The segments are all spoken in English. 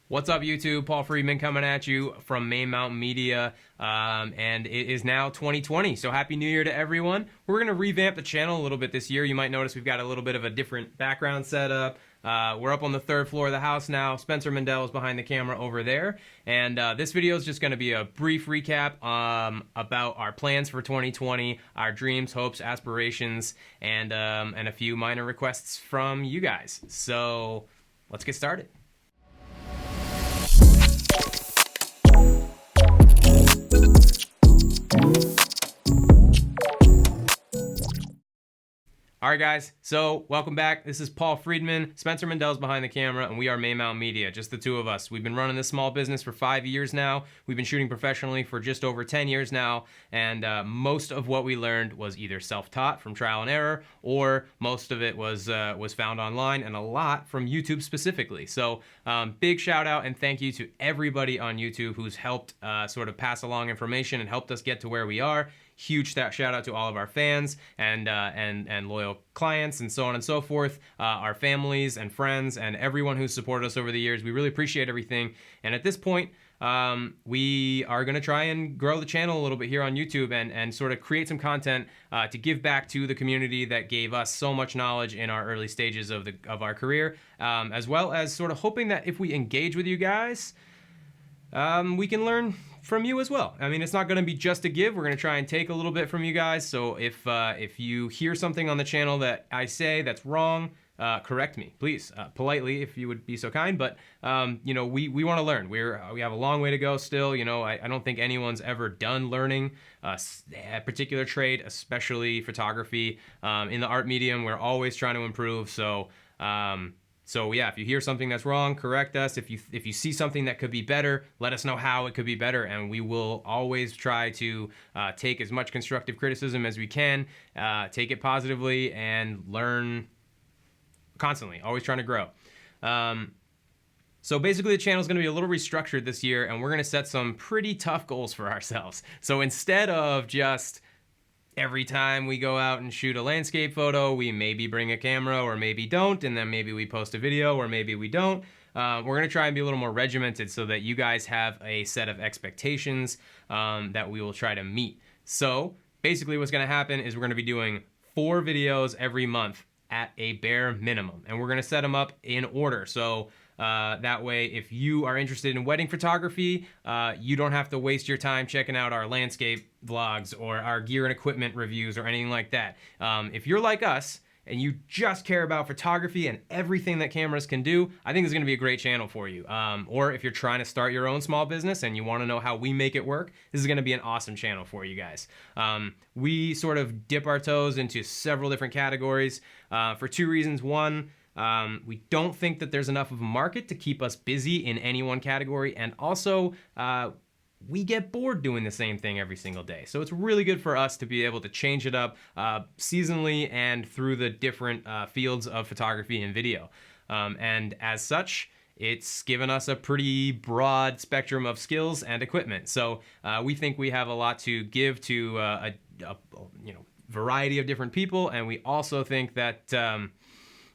What's up, YouTube? Paul Friedman coming at you from Main Mountain Media, and it is now 2020, so Happy New Year to everyone. We're going to revamp the channel a little bit this year. You might notice we've got a little bit of a different background setup. We're up on the third floor of the house now. Spencer Mandel is behind the camera over there, and this video is just going to be a brief recap about our plans for 2020, our dreams, hopes, aspirations, and a few minor requests from you guys. So let's get started. All right, guys, so welcome back. This is Paul Friedman. Spencer Mandel's behind the camera, and we are Main Mountain Media, just the two of us. We've been running this small business for 5 years now. We've been shooting professionally for just over 10 years now, and most of what we learned was either self-taught from trial and error, or most of it was found online, and a lot from YouTube specifically. So big shout out and thank you to everybody on YouTube who's helped sort of pass along information and helped us get to where we are. Huge shout out to all of our fans and loyal clients and so on and so forth, our families and friends and everyone who's supported us over the years. We really appreciate everything. And at this point, we are going to try and grow the channel a little bit here on YouTube and sort of create some content to give back to the community that gave us so much knowledge in our early stages of our career, as well as sort of hoping that if we engage with you guys, we can learn from you as well. I mean, it's not going to be just a give. We're going to try and take a little bit from you guys. So if you hear something on the channel that I say that's wrong, correct me, please, politely, if you would be so kind. But you know, we want to learn. We have a long way to go still. You know, I don't think anyone's ever done learning a particular trade, especially photography. In the art medium, we're always trying to improve. So yeah, if you hear something that's wrong, correct us. If you see something that could be better, let us know how it could be better, and we will always try to take as much constructive criticism as we can, take it positively, and learn constantly, always trying to grow. So basically the channel is going to be a little restructured this year, and we're going to set some pretty tough goals for ourselves. So instead of just every time we go out and shoot a landscape photo, we maybe bring a camera or maybe don't, and then maybe we post a video or maybe we don't. We're going to try and be a little more regimented so that you guys have a set of expectations that we will try to meet. So basically what's going to happen is we're going to be doing 4 videos every month at a bare minimum, and we're going to set them up in order. So that way, if you are interested in wedding photography, you don't have to waste your time checking out our landscape vlogs or our gear and equipment reviews or anything like that. If you're like us and you just care about photography and everything that cameras can do, I think it's going to be a great channel for you. Or if you're trying to start your own small business and you want to know how we make it work, this is going to be an awesome channel for you guys. We sort of dip our toes into several different categories for 2 reasons. One, we don't think that there's enough of a market to keep us busy in any one category, and also we get bored doing the same thing every single day. So it's really good for us to be able to change it up seasonally and through the different fields of photography and video. And as such, it's given us a pretty broad spectrum of skills and equipment. So we think we have a lot to give to a variety of different people, and we also think that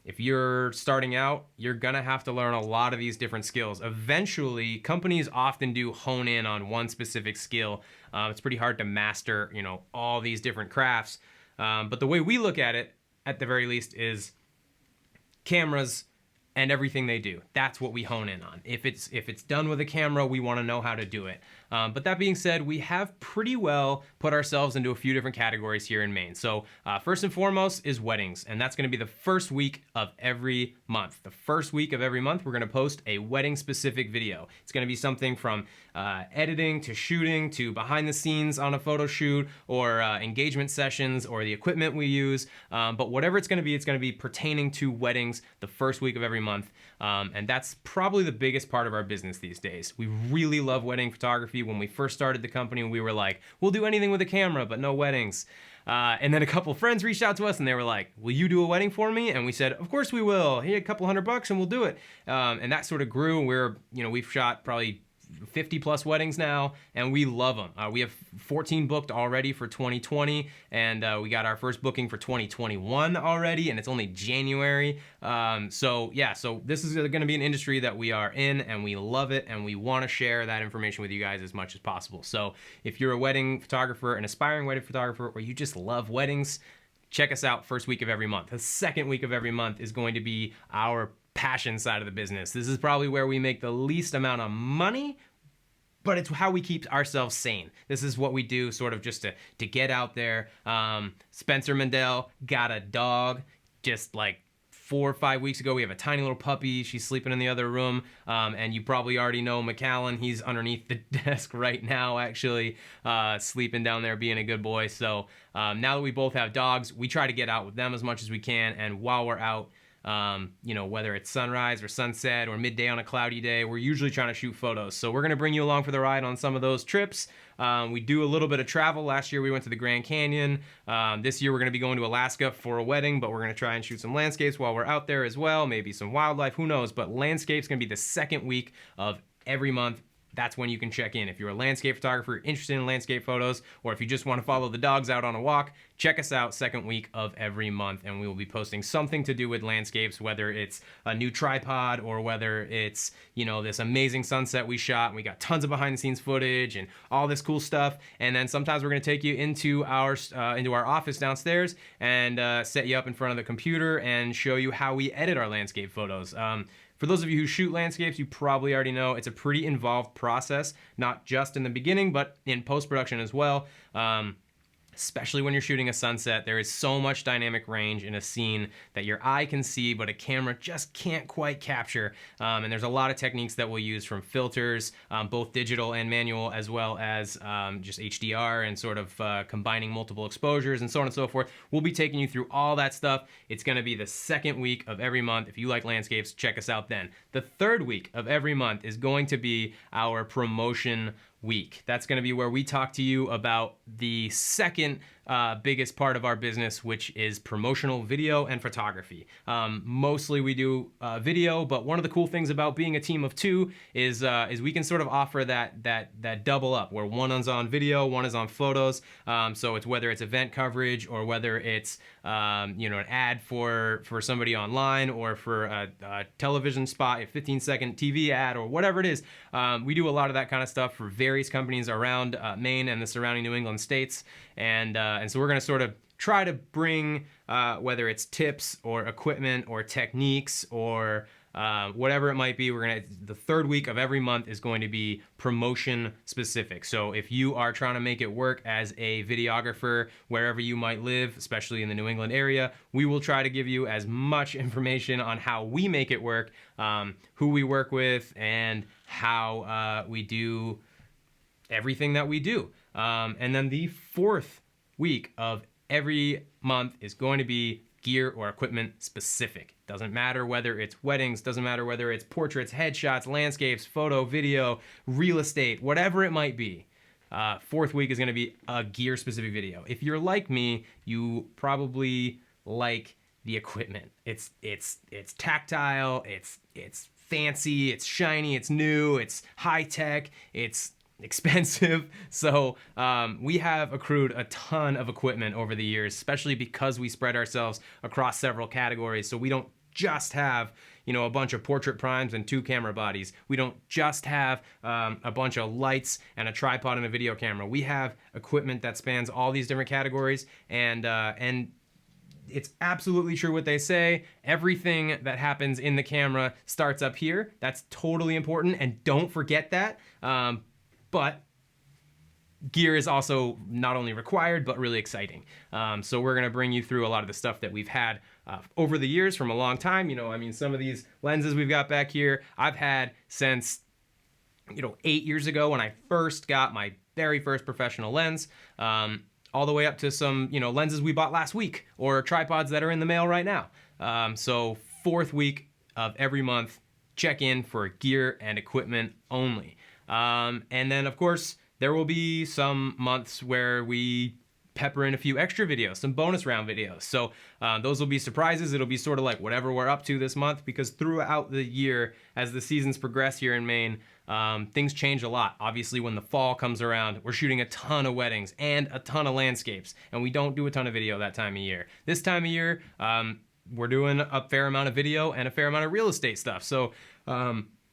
if you're starting out, you're gonna have to learn a lot of these different skills. Eventually, companies often do hone in on one specific skill. It's pretty hard to master, you know, all these different crafts. But the way we look at it, at the very least, is cameras and everything they do. That's what we hone in on. If it's done with a camera, we want to know how to do it. But that being said, we have pretty well put ourselves into a few different categories here in Maine. So first and foremost is weddings, and that's going to be the first week of every month. The first week of every month, we're going to post a wedding-specific video. It's going to be something from editing to shooting to behind the scenes on a photo shoot or engagement sessions or the equipment we use. But whatever it's going to be pertaining to weddings the first week of every month. And that's probably the biggest part of our business these days. We really love wedding photography. When we first started the company, we were like, we'll do anything with a camera, but no weddings. And then a couple friends reached out to us and they were like, will you do a wedding for me? And we said, of course we will. Here, a couple $100 and we'll do it. And that sort of grew. We've shot probably 50 plus weddings now, and we love them. We have 14 booked already for 2020, and we got our first booking for 2021 already, and it's only January. So this is going to be an industry that we are in, and we love it, and we want to share that information with you guys as much as possible. So if you're a wedding photographer, an aspiring wedding photographer, or you just love weddings, check us out first week of every month. The second week of every month is going to be our passion side of the business. This is probably where we make the least amount of money, but it's how we keep ourselves sane. This is what we do sort of just to get out there. Spencer Mandel got a dog just like 4 or 5 weeks ago. We have a tiny little puppy. She's sleeping in the other room. And you probably already know McAllen. He's underneath the desk right now, actually, sleeping down there, being a good boy. So now that we both have dogs, we try to get out with them as much as we can. And while we're out, whether it's sunrise or sunset or midday on a cloudy day, we're usually trying to shoot photos. So we're going to bring you along for the ride on some of those trips. We do a little bit of travel. Last year we went to the Grand Canyon. This year we're going to be going to Alaska for a wedding, but we're going to try and shoot some landscapes while we're out there as well. Maybe some wildlife, who knows? But landscape's going to be the second week of every month. That's when you can check in. If you're a landscape photographer interested in landscape photos, or if you just want to follow the dogs out on a walk, check us out second week of every month, and we will be posting something to do with landscapes, whether it's a new tripod or whether it's, this amazing sunset we shot, and we got tons of behind the scenes footage and all this cool stuff. And then sometimes we're going to take you into our office downstairs and set you up in front of the computer and show you how we edit our landscape photos. For those of you who shoot landscapes, you probably already know it's a pretty involved process, not just in the beginning, but in post-production as well. Especially when you're shooting a sunset, there is so much dynamic range in a scene that your eye can see, but a camera just can't quite capture. And there's a lot of techniques that we'll use, from filters, both digital and manual, as well as just HDR and sort of combining multiple exposures and so on and so forth. We'll be taking you through all that stuff. It's going to be the second week of every month. If you like landscapes, check us out then. The third week of every month is going to be our promotion week. That's going to be where we talk to you about the second biggest part of our business, which is promotional video and photography. Mostly we do video, but one of the cool things about being a team of two is we can sort of offer that double up, where one is on video, one is on photos. So it's whether it's event coverage or whether it's an ad for somebody online, or for a television spot, a 15-second TV ad, or whatever it is. We do a lot of that kind of stuff for various companies around Maine and the surrounding New England states. And so we're going to sort of try to bring, whether it's tips or equipment or techniques or whatever it might be, the third week of every month is going to be promotion specific. So if you are trying to make it work as a videographer wherever you might live, especially in the New England area, we will try to give you as much information on how we make it work, who we work with, and how we do everything that we do. And then the fourth week of every month is going to be gear or equipment specific. Doesn't matter whether it's weddings, doesn't matter whether it's portraits, headshots, landscapes, photo, video, real estate, whatever it might be. Fourth week is going to be a gear specific video. If you're like me, you probably like the equipment. It's tactile, it's fancy, it's shiny, it's new, it's high tech, it's expensive. So we have accrued a ton of equipment over the years, especially because we spread ourselves across several categories. So we don't just have a bunch of portrait primes and 2 camera bodies. We don't just have a bunch of lights and a tripod and a video camera. We have equipment that spans all these different categories, and it's absolutely true what they say. Everything that happens in the camera starts up here. That's totally important, and don't forget that. But gear is also not only required, but really exciting. So we're going to bring you through a lot of the stuff that we've had over the years from a long time. Some of these lenses we've got back here, I've had since, 8 years ago when I first got my very first professional lens, all the way up to some, lenses we bought last week, or tripods that are in the mail right now. So fourth week of every month, check in for gear and equipment only. And then, of course, there will be some months where we pepper in a few extra videos, some bonus round videos. So those will be surprises. It'll be sort of like whatever we're up to this month, because throughout the year, as the seasons progress here in Maine, things change a lot. Obviously, when the fall comes around, we're shooting a ton of weddings and a ton of landscapes, and we don't do a ton of video that time of year. This time of year, we're doing a fair amount of video and a fair amount of real estate stuff. So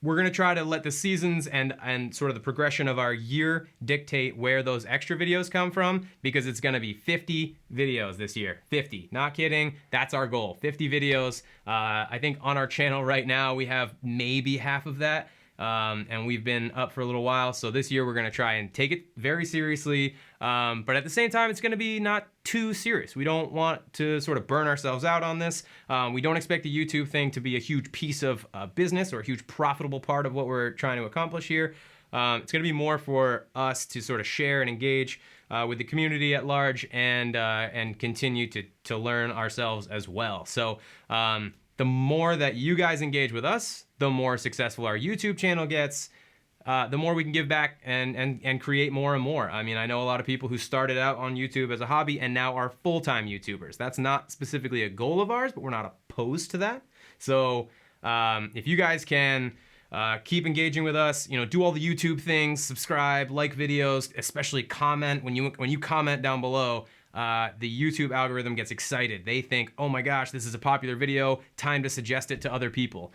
we're going to try to let the seasons and sort of the progression of our year dictate where those extra videos come from, because it's going to be 50 videos this year. 50. Not kidding. That's our goal. 50 videos. I think on our channel right now, we have maybe half of that. And we've been up for a little while, so this year we're going to try and take it very seriously, but at the same time it's going to be not too serious. We don't want to sort of burn ourselves out on this. We don't expect the YouTube thing to be a huge piece of business or a huge profitable part of what we're trying to accomplish here. It's going to be more for us to sort of share and engage with the community at large, and continue to learn ourselves as well. So the more that you guys engage with us, the more successful our YouTube channel gets, the more we can give back and create more and more. I mean, I know a lot of people who started out on YouTube as a hobby and now are full-time YouTubers. That's not specifically a goal of ours, but we're not opposed to that. So if you guys can keep engaging with us, do all the YouTube things, subscribe, like videos, especially comment. When you comment down below, the YouTube algorithm gets excited. They think, oh my gosh, this is a popular video, time to suggest it to other people.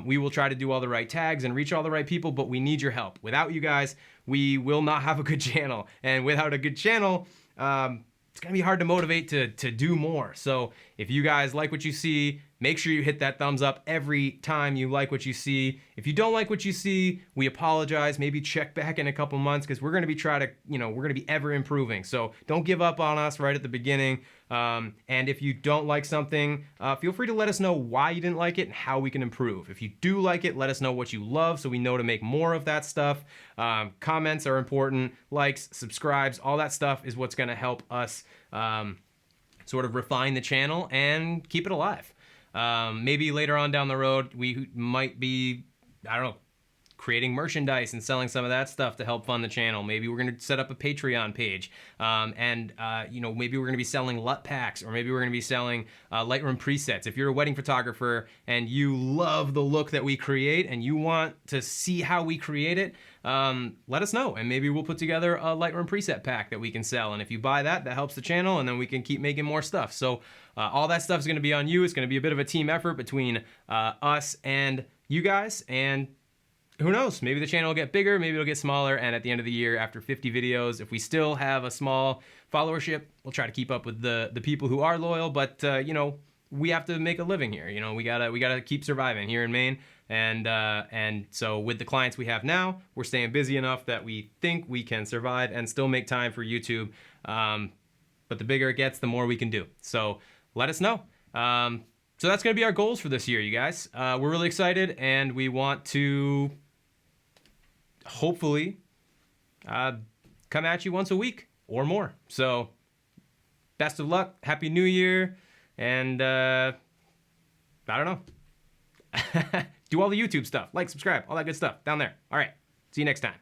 We will try to do all the right tags and reach all the right people, but we need your help. Without you guys, we will not have a good channel. And without a good channel, it's gonna be hard to motivate to do more. So if you guys like what you see, make sure you hit that thumbs up every time you like what you see. If you don't like what you see, we apologize. Maybe check back in a couple months, because we're gonna be we're gonna be ever improving. So don't give up on us right at the beginning. And if you don't like something, feel free to let us know why you didn't like it and how we can improve. If you do like it, let us know what you love so we know to make more of that stuff. Comments are important, likes, subscribes, all that stuff is what's gonna help us sort of refine the channel and keep it alive. Maybe later on down the road, we might be, I don't know, creating merchandise and selling some of that stuff to help fund the channel. Maybe we're going to set up a Patreon page, and maybe we're going to be selling LUT packs, or maybe we're going to be selling Lightroom presets. If you're a wedding photographer and you love the look that we create and you want to see how we create it, let us know, and maybe we'll put together a Lightroom preset pack that we can sell. And if you buy that, that helps the channel, and then we can keep making more stuff. So all that stuff is going to be on you. It's going to be a bit of a team effort between us and you guys, and who knows, maybe the channel will get bigger, maybe it'll get smaller, and at the end of the year, after 50 videos, if we still have a small followership, we'll try to keep up with the people who are loyal, but we have to make a living here. We gotta keep surviving here in Maine, and so with the clients we have now, we're staying busy enough that we think we can survive and still make time for YouTube, but the bigger it gets, the more we can do. So let us know. So that's gonna be our goals for this year, you guys. We're really excited, and we want to hopefully come at you once a week or more. So best of luck, happy new year, and I don't know. Do all the YouTube stuff, like, subscribe, all that good stuff down there. All right, see you next time.